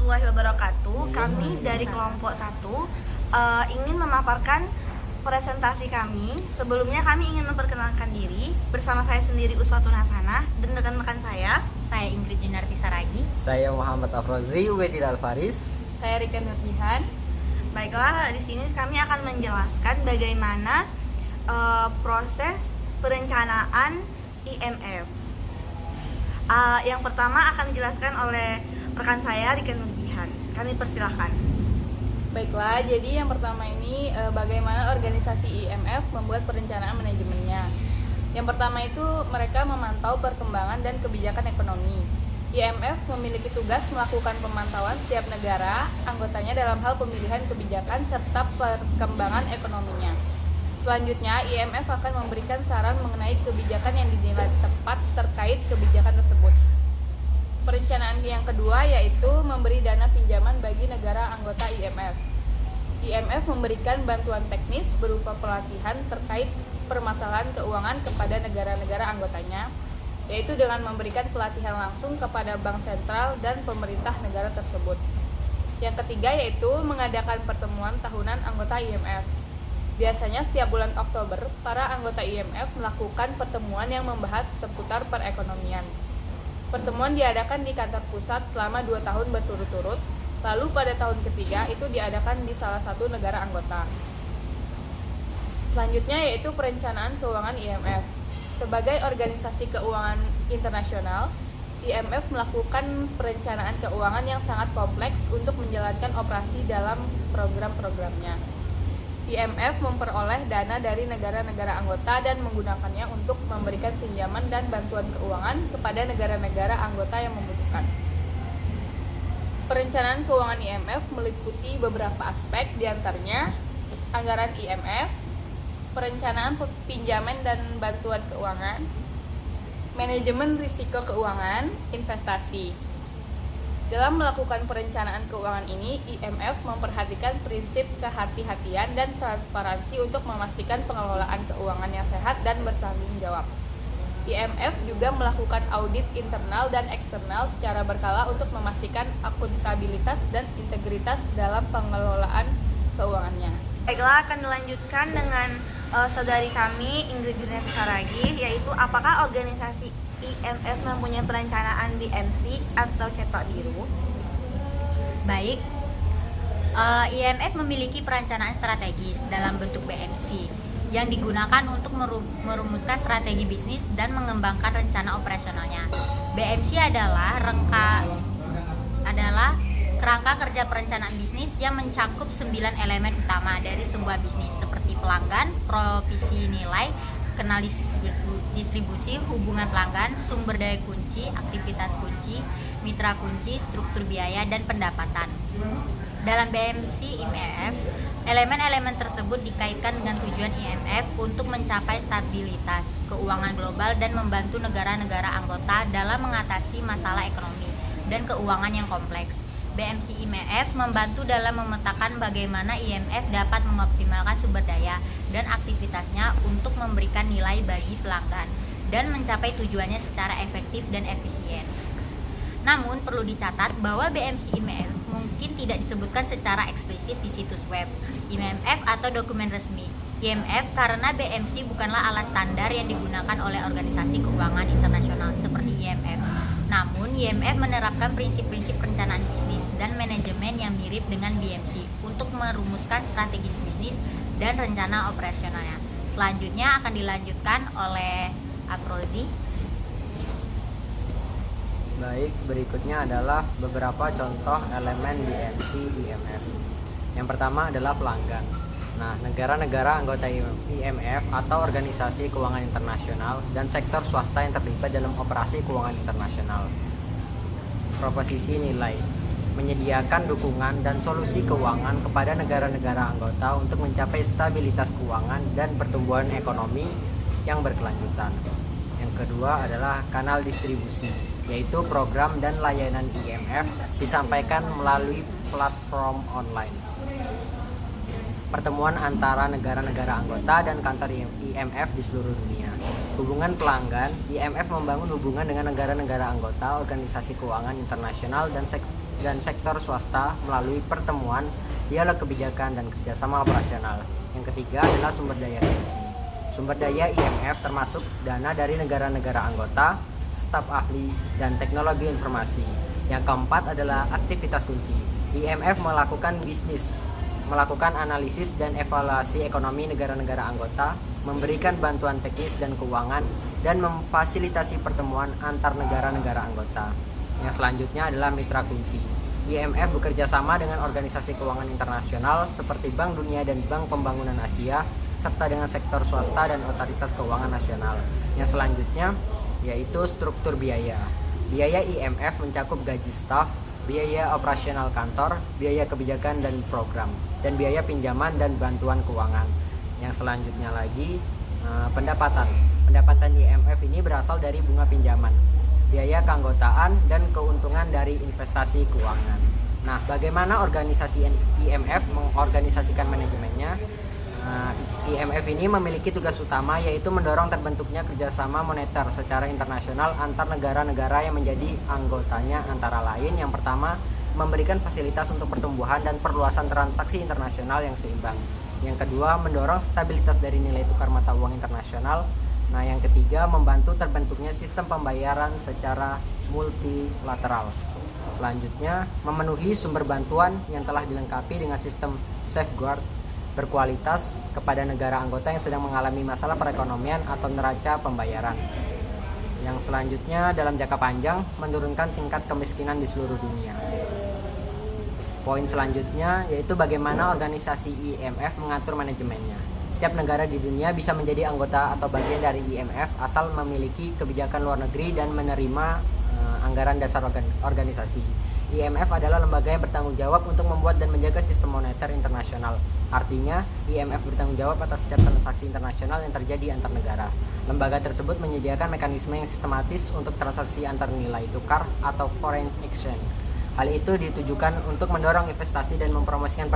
warahmatullahi wabarakatuh. Kami dari kelompok 1 ingin memaparkan presentasi kami. Sebelumnya kami ingin memperkenalkan diri. Bersama saya sendiri Uswatun Hasanah dan rekan-rekan saya Ingrid Junarti Saragi. Saya Muhammad Afrozi Wedil Alfaris. Saya Rika Nurjihan. Baiklah, di sini kami akan menjelaskan bagaimana proses perencanaan IMF. Yang pertama akan dijelaskan oleh rekan saya Rika Nurjihan. Kami persilahkan. Baiklah, jadi yang pertama ini bagaimana organisasi IMF membuat perencanaan manajemennya. Yang pertama itu mereka memantau perkembangan dan kebijakan ekonomi. IMF memiliki tugas melakukan pemantauan setiap negara anggotanya dalam hal pemilihan kebijakan serta perkembangan ekonominya. Selanjutnya, IMF akan memberikan saran mengenai kebijakan yang dinilai tepat terkait kebijakan tersebut. Perencanaan yang kedua yaitu memberi dana pinjaman bagi negara anggota IMF. IMF memberikan bantuan teknis berupa pelatihan terkait permasalahan keuangan kepada negara-negara anggotanya, yaitu dengan memberikan pelatihan langsung kepada bank sentral dan pemerintah negara tersebut. Yang ketiga yaitu mengadakan pertemuan tahunan anggota IMF. Biasanya setiap bulan Oktober, para anggota IMF melakukan pertemuan yang membahas seputar perekonomian. Pertemuan diadakan di kantor pusat selama 2 tahun berturut-turut, lalu pada tahun ketiga itu diadakan di salah satu negara anggota. Selanjutnya yaitu perencanaan keuangan IMF. Sebagai organisasi keuangan internasional, IMF melakukan perencanaan keuangan yang sangat kompleks untuk menjalankan operasi dalam program-programnya. IMF memperoleh dana dari negara-negara anggota dan menggunakannya untuk memberikan pinjaman dan bantuan keuangan kepada negara-negara anggota yang membutuhkan. Perencanaan keuangan IMF meliputi beberapa aspek, diantaranya anggaran IMF, perencanaan pinjaman dan bantuan keuangan, manajemen risiko keuangan, investasi. Dalam melakukan perencanaan keuangan ini, IMF memperhatikan prinsip kehati-hatian dan transparansi untuk memastikan pengelolaan keuangan yang sehat dan bertanggung jawab. IMF juga melakukan audit internal dan eksternal secara berkala untuk memastikan akuntabilitas dan integritas dalam pengelolaan keuangannya. Baiklah, akan dilanjutkan dengan saudari kami Ingrid Junarti Saragi, yaitu apakah organisasi IMF mempunyai perencanaan BMC atau cetak biru? Baik, IMF memiliki perencanaan strategis dalam bentuk BMC yang digunakan untuk merumuskan strategi bisnis dan mengembangkan rencana operasionalnya. BMC adalah kerangka kerja perencanaan bisnis yang mencakup 9 elemen utama dari sebuah bisnis seperti pelanggan, provisi nilai, kenal distribusi, hubungan pelanggan, sumber daya kunci, aktivitas kunci, mitra kunci, struktur biaya, dan pendapatan. Dalam BMC IMF, elemen-elemen tersebut dikaitkan dengan tujuan IMF untuk mencapai stabilitas keuangan global dan membantu negara-negara anggota dalam mengatasi masalah ekonomi dan keuangan yang kompleks. BMC IMF membantu dalam memetakan bagaimana IMF dapat mengoptimalkan sumber daya dan aktivitasnya untuk memberikan nilai bagi pelanggan dan mencapai tujuannya secara efektif dan efisien. Namun perlu dicatat bahwa BMC IMF mungkin tidak disebutkan secara eksplisit di situs web IMF atau dokumen resmi IMF karena BMC bukanlah alat standar yang digunakan oleh organisasi keuangan internasional seperti IMF. Namun, IMF menerapkan prinsip-prinsip perencanaan bisnis dan manajemen yang mirip dengan BMC untuk merumuskan strategi bisnis dan rencana operasionalnya. Selanjutnya akan dilanjutkan oleh Afrozi. Baik, berikutnya adalah beberapa contoh elemen BMC IMF. Yang pertama adalah pelanggan. Nah, negara-negara anggota IMF atau organisasi keuangan internasional dan sektor swasta yang terlibat dalam operasi keuangan internasional. Proposisi nilai menyediakan dukungan dan solusi keuangan kepada negara-negara anggota untuk mencapai stabilitas keuangan dan pertumbuhan ekonomi yang berkelanjutan. Yang kedua adalah kanal distribusi, yaitu program dan layanan IMF disampaikan melalui platform online. Pertemuan antara negara-negara anggota dan kantor IMF di seluruh dunia. hubungan pelanggan, IMF membangun hubungan dengan negara-negara anggota organisasi keuangan internasional dan sektor swasta melalui pertemuan, dialog kebijakan, dan kerjasama operasional. Yang ketiga adalah sumber daya kunci. Sumber daya IMF termasuk dana dari negara-negara anggota, staf ahli, dan teknologi informasi. Yang keempat adalah aktivitas kunci. IMF melakukan analisis dan evaluasi ekonomi negara-negara anggota, memberikan bantuan teknis dan keuangan, dan memfasilitasi pertemuan antar negara-negara anggota. Yang selanjutnya adalah mitra kunci. IMF bekerja sama dengan organisasi keuangan internasional seperti Bank Dunia dan Bank Pembangunan Asia, serta dengan sektor swasta dan otoritas keuangan nasional. Yang selanjutnya yaitu struktur biaya. Biaya IMF mencakup gaji staf, biaya operasional kantor, biaya kebijakan dan program, dan biaya pinjaman dan bantuan keuangan. Yang selanjutnya lagi pendapatan. Pendapatan IMF ini berasal dari bunga pinjaman, biaya keanggotaan, dan keuntungan dari investasi keuangan. Nah, bagaimana organisasi IMF mengorganisasikan manajemennya? IMF ini memiliki tugas utama yaitu mendorong terbentuknya kerjasama moneter secara internasional antar negara-negara yang menjadi anggotanya, antara lain yang pertama memberikan fasilitas untuk pertumbuhan dan perluasan transaksi internasional yang seimbang. Yang kedua, mendorong stabilitas dari nilai tukar mata uang internasional. Nah, yang ketiga, membantu terbentuknya sistem pembayaran secara multilateral. Selanjutnya, memenuhi sumber bantuan yang telah dilengkapi dengan sistem safeguard berkualitas kepada negara anggota yang sedang mengalami masalah perekonomian atau neraca pembayaran. Yang selanjutnya, dalam jangka panjang, menurunkan tingkat kemiskinan di seluruh dunia. Poin selanjutnya yaitu bagaimana organisasi IMF mengatur manajemennya. Setiap negara di dunia bisa menjadi anggota atau bagian dari IMF asal memiliki kebijakan luar negeri dan menerima anggaran dasar organisasi. IMF adalah lembaga yang bertanggung jawab untuk membuat dan menjaga sistem moneter internasional. Artinya, IMF bertanggung jawab atas setiap transaksi internasional yang terjadi antar negara. Lembaga tersebut menyediakan mekanisme yang sistematis untuk transaksi antar nilai tukar atau foreign exchange. Hal itu ditujukan untuk mendorong investasi dan mempromosikan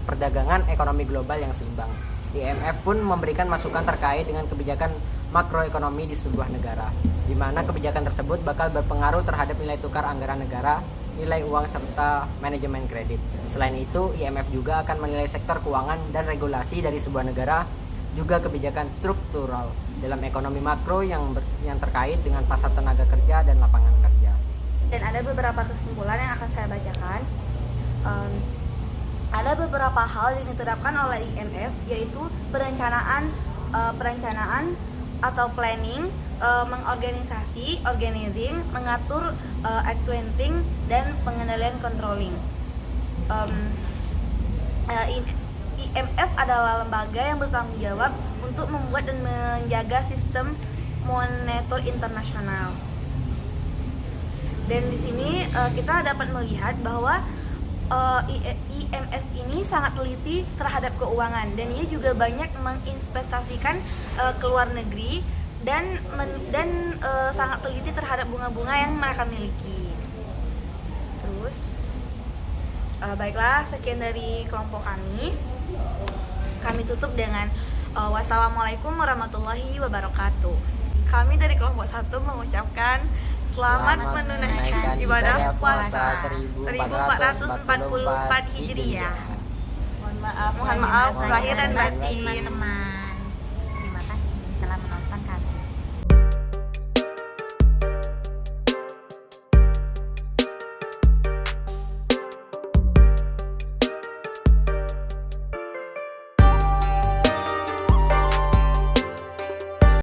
perdagangan ekonomi global yang seimbang. IMF pun memberikan masukan terkait dengan kebijakan makroekonomi di sebuah negara, di mana kebijakan tersebut bakal berpengaruh terhadap nilai tukar anggaran negara, nilai uang, serta manajemen kredit. Selain itu, IMF juga akan menilai sektor keuangan dan regulasi dari sebuah negara, juga kebijakan struktural dalam ekonomi makro yang terkait dengan pasar tenaga kerja dan lapangan kerja. Dan ada beberapa kesimpulan yang akan saya bacakan. Ada beberapa hal yang diterapkan oleh IMF, yaitu perencanaan atau planning, mengorganisasi, organizing, mengatur, accounting, dan pengendalian controlling. IMF adalah lembaga yang bertanggung jawab untuk membuat dan menjaga sistem moneter internasional. Dan di sini kita dapat melihat bahwa IMF ini sangat teliti terhadap keuangan, dan ia juga banyak menginvestasikan ke luar negeri dan sangat teliti terhadap bunga-bunga yang mereka miliki. Terus, baiklah, sekian dari kelompok kami. Kami tutup dengan wassalamualaikum warahmatullahi wabarakatuh. Kami dari kelompok 1 mengucapkan selamat menunaikan ibadah puasa 1444 Hijriah. Mohon maaf lahir dan batin. Teman-teman.